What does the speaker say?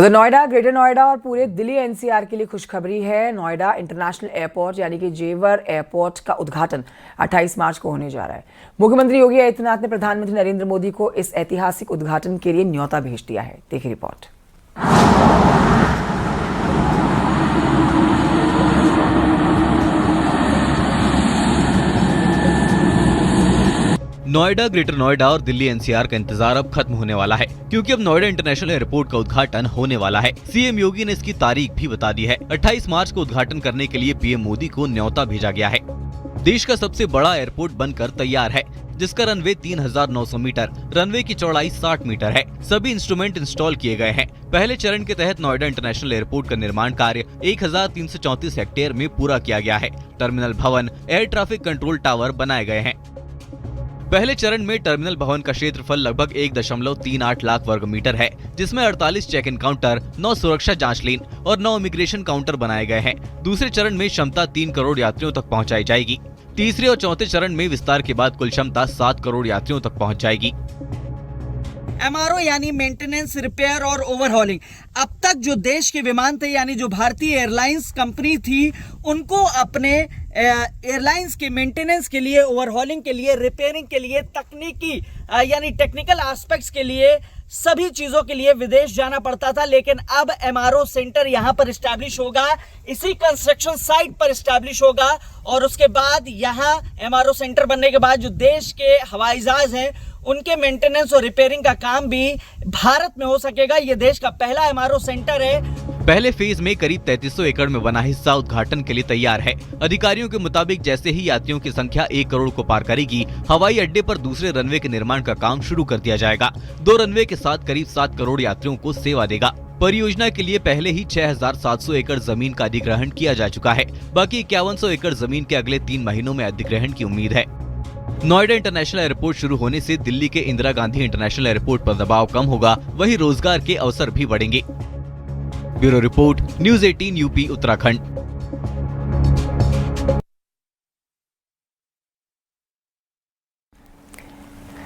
उधर नोएडा, ग्रेटर नोएडा और पूरे दिल्ली एनसीआर के लिए खुशखबरी है। नोएडा इंटरनेशनल एयरपोर्ट यानी कि जेवर एयरपोर्ट का उद्घाटन 28 मार्च को होने जा रहा है। मुख्यमंत्री योगी आदित्यनाथ ने प्रधानमंत्री नरेंद्र मोदी को इस ऐतिहासिक उद्घाटन के लिए न्योता भेज दिया है। देखिए रिपोर्ट। नोएडा, ग्रेटर नोएडा और दिल्ली एनसीआर का इंतजार अब खत्म होने वाला है, क्योंकि अब नोएडा इंटरनेशनल एयरपोर्ट का उद्घाटन होने वाला है। सीएम योगी ने इसकी तारीख भी बता दी है। 28 मार्च को उद्घाटन करने के लिए पीएम मोदी को न्योता भेजा गया है। देश का सबसे बड़ा एयरपोर्ट बनकर तैयार है, जिसका रनवे 3900 मीटर, रनवे की चौड़ाई 60 मीटर है। सभी इंस्ट्रूमेंट इंस्टॉल किए गए हैं। पहले चरण के तहत नोएडा इंटरनेशनल एयरपोर्ट का निर्माण कार्य 1334 हेक्टेयर में पूरा किया गया है। टर्मिनल भवन, एयर ट्रैफिक कंट्रोल टावर बनाए गए हैं। पहले चरण में टर्मिनल भवन का क्षेत्रफल लगभग 1.38 लाख वर्ग मीटर है, जिसमें 48 चेक इन काउंटर, 9 सुरक्षा जांच लेन और 9 इमिग्रेशन काउंटर बनाए गए हैं। दूसरे चरण में क्षमता 3 करोड़ यात्रियों तक पहुंचाई जाएगी। तीसरे और चौथे चरण में विस्तार के बाद कुल क्षमता 7 करोड़ यात्रियों तक पहुंच जाएगी। एमआरओ यानी मेंटेनेंस, रिपेयर और ओवरहॉलिंग। अब तक जो देश के विमान थे यानी जो भारतीय एयरलाइंस कंपनी थी, उनको अपने एयरलाइंस के मेंटेनेंस के लिए, ओवरहॉलिंग के लिए, रिपेयरिंग के लिए, तकनीकी यानी टेक्निकल एस्पेक्ट्स के लिए, सभी चीजों के लिए विदेश जाना पड़ता था। लेकिन अब एमआरओ सेंटर यहां पर इस्टेब्लिश होगा, इसी कंस्ट्रक्शन साइट पर इस्टेब्लिश होगा और उसके बाद यहां एमआरओ सेंटर बनने के बाद जो देश के हवाई जहाज हैं उनके मेंटेनेंस और रिपेयरिंग का काम भी भारत में हो सकेगा। ये देश का पहला एमआरओ सेंटर है। पहले फेज में करीब 3300 एकड़ में बना हिस्सा उद्घाटन के लिए तैयार है। अधिकारियों के मुताबिक जैसे ही यात्रियों की संख्या 1 करोड़ को पार करेगी, हवाई अड्डे पर दूसरे रनवे के निर्माण का काम शुरू कर दिया जाएगा। 2 रनवे के साथ करीब 7 करोड़ यात्रियों को सेवा देगा। परियोजना के लिए पहले ही 6700 एकड़ जमीन का अधिग्रहण किया जा चुका है। बाकी 5100 एकड़ जमीन के अगले 3 महीनों में अधिग्रहण की उम्मीद है। नोएडा इंटरनेशनल एयरपोर्ट शुरू होने से दिल्ली के इंदिरा गांधी इंटरनेशनल एयरपोर्ट पर दबाव कम होगा, वहीं रोजगार के अवसर भी बढ़ेंगे। Bureau report, news 18 UP Uttarakhand.